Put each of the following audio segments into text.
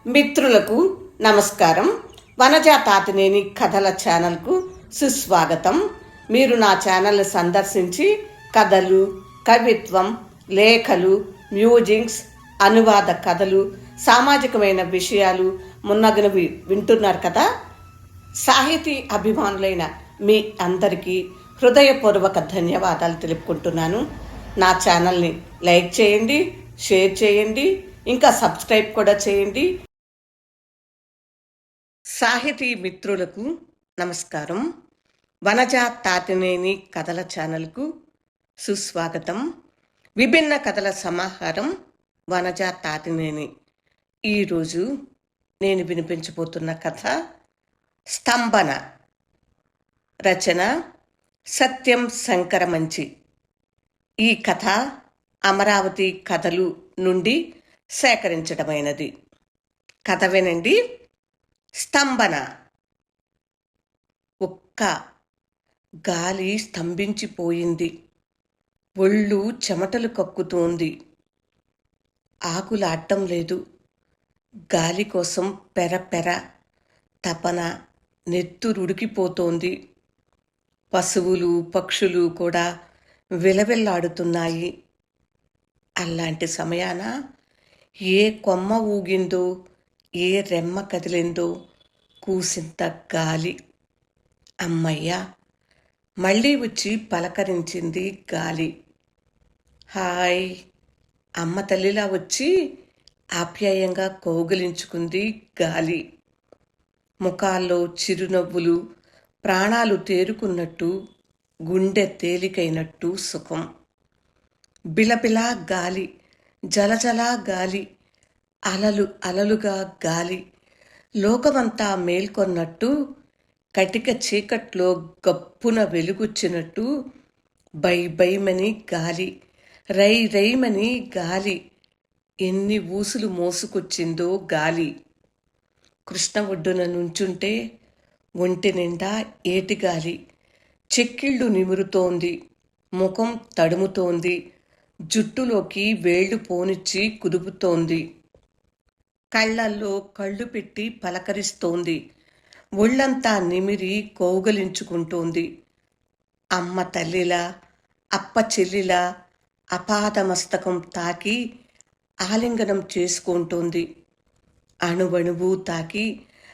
మిత్రులకు నమస్కారం. వనజ తాతినేని కథల ఛానల్కు సుస్వాగతం. మీరు నా ఛానల్ సందర్శించి కథలు, కవిత్వం, లేఖలు, మ్యూజిక్స్, అనువాద కథలు, సామాజికమైన విషయాలు మున్నగినవి వింటున్నారు కదా. సాహితీ అభిమానులైన మీ అందరికీ హృదయపూర్వక ధన్యవాదాలు తెలుపుకుంటున్నాను. నా ఛానల్ని లైక్ చేయండి, షేర్ చేయండి, ఇంకా సబ్స్క్రైబ్ కూడా చేయండి. సాహితీ మిత్రులకు నమస్కారం. వనజ తాతినేని కథల ఛానల్కు సుస్వాగతం. విభిన్న కథల సమాహారం వనజ తాతినేని. ఈరోజు నేను వినిపించబోతున్న కథ స్తంభన. రచన సత్యం శంకరమంచి. ఈ కథ అమరావతి కథలు నుండి సేకరించడమైనది. కథ వినండి. స్తంభన. ఒక్క గాలి స్తంభించిపోయింది. ఒళ్ళు చెమటలు కక్కుతోంది. ఆకులాడటం లేదు. గాలి కోసం పెర తపన, నెత్తురుడికిపోతోంది. పశువులు, పక్షులు కూడా విలవిల్లాడుతున్నాయి. అలాంటి సమయాన ఏ కొమ్మ ఊగిందో, ఏ రెమ్మ కదిలిందో కూసింత గాలి. అమ్మయ్యా, మళ్ళీ వచ్చి పలకరించింది గాలి. హాయ్, అమ్మ తల్లిలా వచ్చి ఆప్యాయంగా కౌగిలించుకుంది గాలి. ముఖాల్లో చిరునవ్వులు, ప్రాణాలు తేరుకున్నట్టు, గుండె తేలికైనట్టు సుఖం. బిలబిలా గాలి, జలజలా గాలి, అలలు అలలుగా గాలి. లోకమంతా మేల్కొన్నట్టు, కటిక చీకట్లో గప్పున వెలుగుచ్చినట్టు బైబైమని గాలి, రైమని గాలి. ఎన్ని ఊసులు మోసుకొచ్చిందో గాలి. కృష్ణ ఒడ్డున నుంచుంటే ఒంటి నిండా ఏటిగాలి. చెక్కిళ్ళు నిమురుతోంది, ముఖం తడుముతోంది, జుట్టులోకి వేళ్లు పోనిచ్చి కుదుపుతోంది. కళ్ళల్లో కళ్ళు పెట్టి పలకరిస్తోంది. ఒళ్ళంతా నిమిరి కౌగలించుకుంటోంది. అమ్మ తల్లిలా, అప్ప చెల్లిలా అపాదమస్తకం తాకి ఆలింగనం చేసుకుంటోంది. అణువణువు తాకి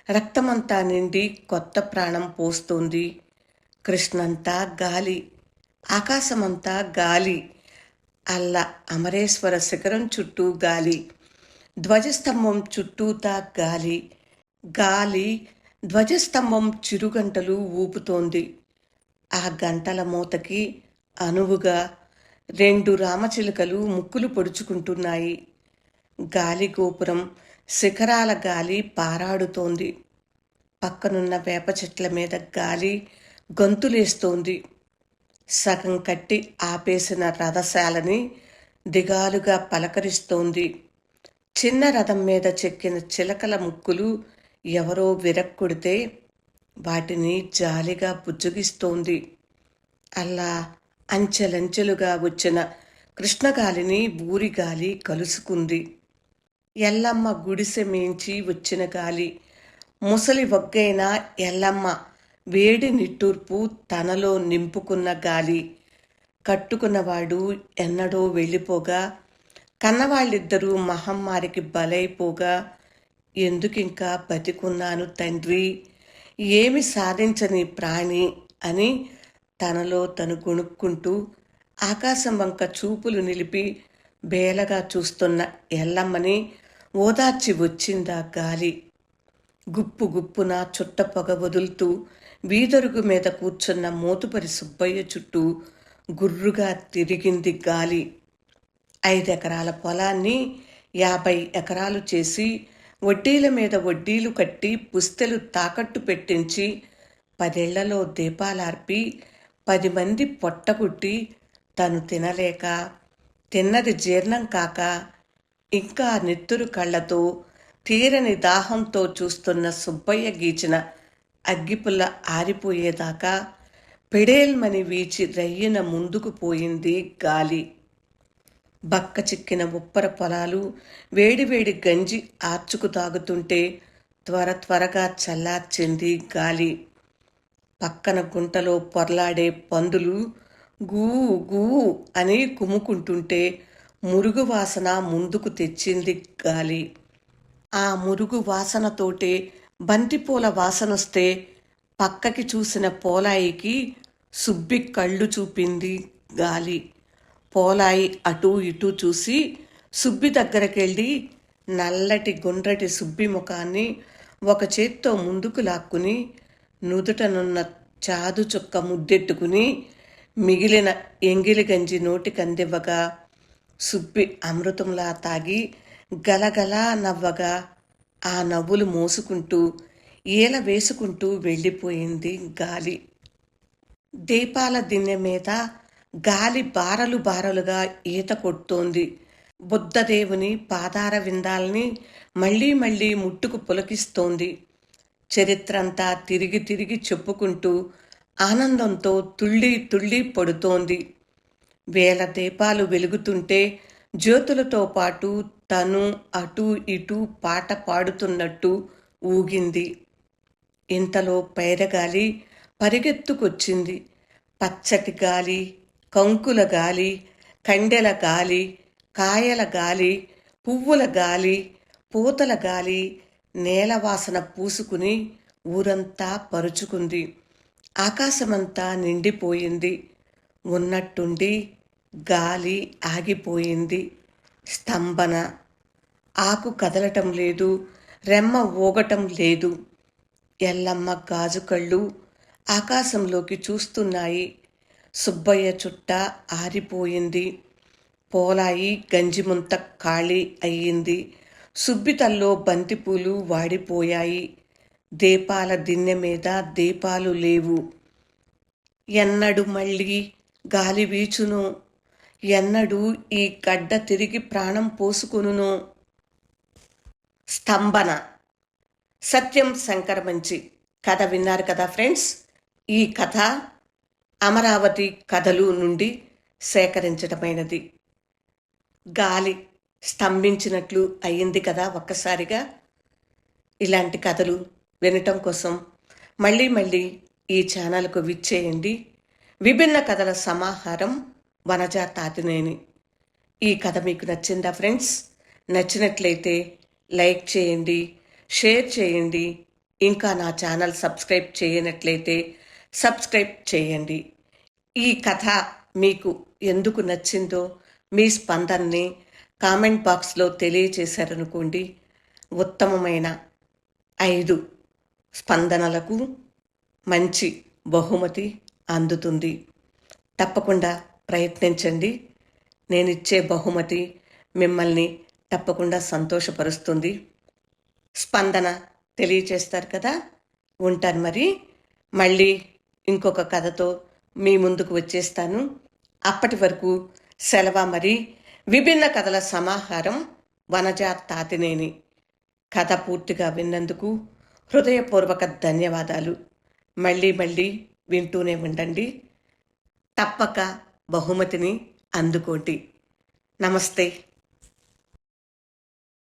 రక్తమంతా నిండి కొత్త ప్రాణం పోస్తోంది. కృష్ణంతా గాలి, ఆకాశమంతా గాలి. అల్ల అమరేశ్వర శిఖరం చుట్టూ గాలి, ధ్వజస్తంభం చుట్టూతా గాలి. గాలి ధ్వజస్తంభం చిరుగంటలు ఊపుతోంది. ఆ గంటల మూతకి అనువుగా 2 రామచిలుకలు ముక్కులు పొడుచుకుంటున్నాయి. గాలి గోపురం శిఖరాల గాలి పారాడుతోంది. పక్కనున్న వేప చెట్ల మీద గాలి గొంతులేస్తోంది. సగం కట్టి ఆపేసిన రథశాలని దిగాలుగా పలకరిస్తోంది. చిన్న రథం మీద చెక్కిన చిలకల ముక్కులు ఎవరో విరక్కుడితే వాటిని జాలిగా బుజ్జగిస్తోంది. అలా అంచెలంచెలుగా వచ్చిన కృష్ణగాలిని ఊరిగాలి కలుసుకుంది. ఎల్లమ్మ గుడిసె మేంచి వచ్చిన గాలి. ముసలి ఒగ్గైన ఎల్లమ్మ వేడి నిట్టూర్పు తనలో నింపుకున్న గాలి. కట్టుకున్నవాడు ఎన్నడో వెళ్ళిపోగా, కన్నవాళ్ళిద్దరూ మహమ్మారికి బలైపోగా, ఎందుకింకా బతికున్నాను తండ్రి, ఏమి సాధించని ప్రాణి అని తనలో తను గొణుక్కుంటూ ఆకాశం వంక చూపులు నిలిపి బేలగా చూస్తున్న ఎల్లమ్మని ఓదార్చి వచ్చిందా గాలి. గుప్పు గుప్పున చుట్టపొగ వదులుతూ వీధరుగు మీద కూర్చున్న మోతుపరి సుబ్బయ్య చుట్టూ గుర్రుగా తిరిగింది గాలి. 5 ఎకరాల పొలాన్ని 50 ఎకరాలు చేసి, వడ్డీల మీద వడ్డీలు కట్టి, పుస్తెలు తాకట్టు పెట్టించి, 10 ఏళ్లలో దీపాలార్పి 10 మంది పొట్టగుట్టి, తను తినలేక, తిన్నది జీర్ణం కాక, ఇంకా నెత్తురు కళ్ళతో, తీరని దాహంతో చూస్తున్న సుబ్బయ్య గీచిన అగ్గిపుల్ల ఆరిపోయేదాకా పెడేల్మని వీచి రయ్యిన ముందుకు పోయింది గాలి. బక్క చిక్కిన ఉప్పర పొలాలు వేడివేడి గంజి ఆర్చుకు తాగుతుంటే త్వరగా చల్లార్చింది గాలి. పక్కన గుంటలో పొర్లాడే పందులు గూ గూ అని కుమ్ముకుంటుంటే మురుగు వాసన ముందుకు తెచ్చింది గాలి. ఆ మురుగు వాసనతోటే బంతిపూల వాసనొస్తే పక్కకి చూసిన పోలాయికి సుబ్బి కళ్ళు చూపింది గాలి. పోలాయి అటూ ఇటూ చూసి సుబ్బి దగ్గరకెళ్ళి నల్లటి గుండ్రటి సుబ్బి ముఖాన్ని ఒక చేత్తో ముందుకు లాక్కుని నుదుటనున్న చాదు చుక్క ముద్దెట్టుకుని మిగిలిన ఎంగిలి గంజి నోటికందివ్వగా సుబ్బి అమృతంలా తాగి గలగలా నవ్వగా ఆ నవ్వులు మోసుకుంటూ ఈల వేసుకుంటూ వెళ్ళిపోయింది గాలి. దీపాల దిన్నె మీద గాలి బారలు బారలుగా ఈత కొడుతోంది. బుద్ధదేవుని పాదార విందాల్ని మళ్ళీ మళ్ళీ ముట్టుకు పులకిస్తోంది. చరిత్రంతా తిరిగి తిరిగి చెప్పుకుంటూ ఆనందంతో తుళ్ళి పడుతోంది. వేల దీపాలు వెలుగుతుంటే జ్యోతులతో పాటు తను అటూ ఇటూ పాట పాడుతున్నట్టు ఊగింది. ఇంతలో పైరగాలి పరిగెత్తుకొచ్చింది. పచ్చటి గాలి, కంకుల గాలి, కండెల గాలి, కాయల గాలి, పువ్వుల గాలి, పూతల గాలి నేలవాసన పూసుకుని ఊరంతా పరుచుకుంది. ఆకాశమంతా నిండిపోయింది. ఉన్నట్టుండి గాలి ఆగిపోయింది. స్తంభన. ఆకు కదలటం లేదు, రెమ్మ ఊగటం లేదు. ఎల్లమ్మ గాజు కళ్ళు ఆకాశంలోకి చూస్తున్నాయి. సుబ్బయ్య చుట్ట ఆరిపోయింది. పోలాయి గంజిముంత ఖాళీ అయ్యింది. సుబ్బితల్లో బంతిపూలు వాడిపోయాయి. దీపాల దిన్నె మీద దీపాలు లేవు. ఎన్నడు మళ్ళీ గాలి వీచును, ఎన్నడూ ఈ గడ్డ తిరిగి ప్రాణం పోసుకొనునో. స్తంభన. సత్యం శంకరమంచి కథ విన్నారు కదా ఫ్రెండ్స్. ఈ కథ అమరావతి కథలు నుండి సేకరించడమైనది. గాలి స్తంభించినట్లు అయ్యింది కదా ఒక్కసారిగా. ఇలాంటి కథలు వినటం కోసం మళ్ళీ మళ్ళీ ఈ ఛానల్కు విచ్చేయండి. విభిన్న కథల సమాహారం వనజ తాతినేని. ఈ కథ మీకు నచ్చిందా ఫ్రెండ్స్? నచ్చినట్లయితే లైక్ చేయండి, షేర్ చేయండి. ఇంకా నా ఛానల్ సబ్స్క్రైబ్ చేయనట్లయితే సబ్స్క్రైబ్ చేయండి. ఈ కథ మీకు ఎందుకు నచ్చిందో మీ స్పందనని కామెంట్ బాక్స్లో తెలియచేశారనుకోండి. ఉత్తమమైన 5 స్పందనలకు మంచి బహుమతి అందుతుంది. తప్పకుండా ప్రయత్నించండి. నేనిచ్చే బహుమతి మిమ్మల్ని తప్పకుండా సంతోషపరుస్తుంది. స్పందన తెలియచేస్తారు కదా. ఉంటాను మరి. మళ్ళీ ఇంకొక కథతో మీ ముందుకు వచ్చేస్తాను. అప్పటి వరకు సెలవు మరి. విభిన్న కథల సమాహారం వనజ తాతినేని. కథ పూర్తిగా విన్నందుకు హృదయపూర్వక ధన్యవాదాలు. మళ్ళీ వింటూనే ఉండండి. తప్పక బహుమతిని అందుకోండి. నమస్తే.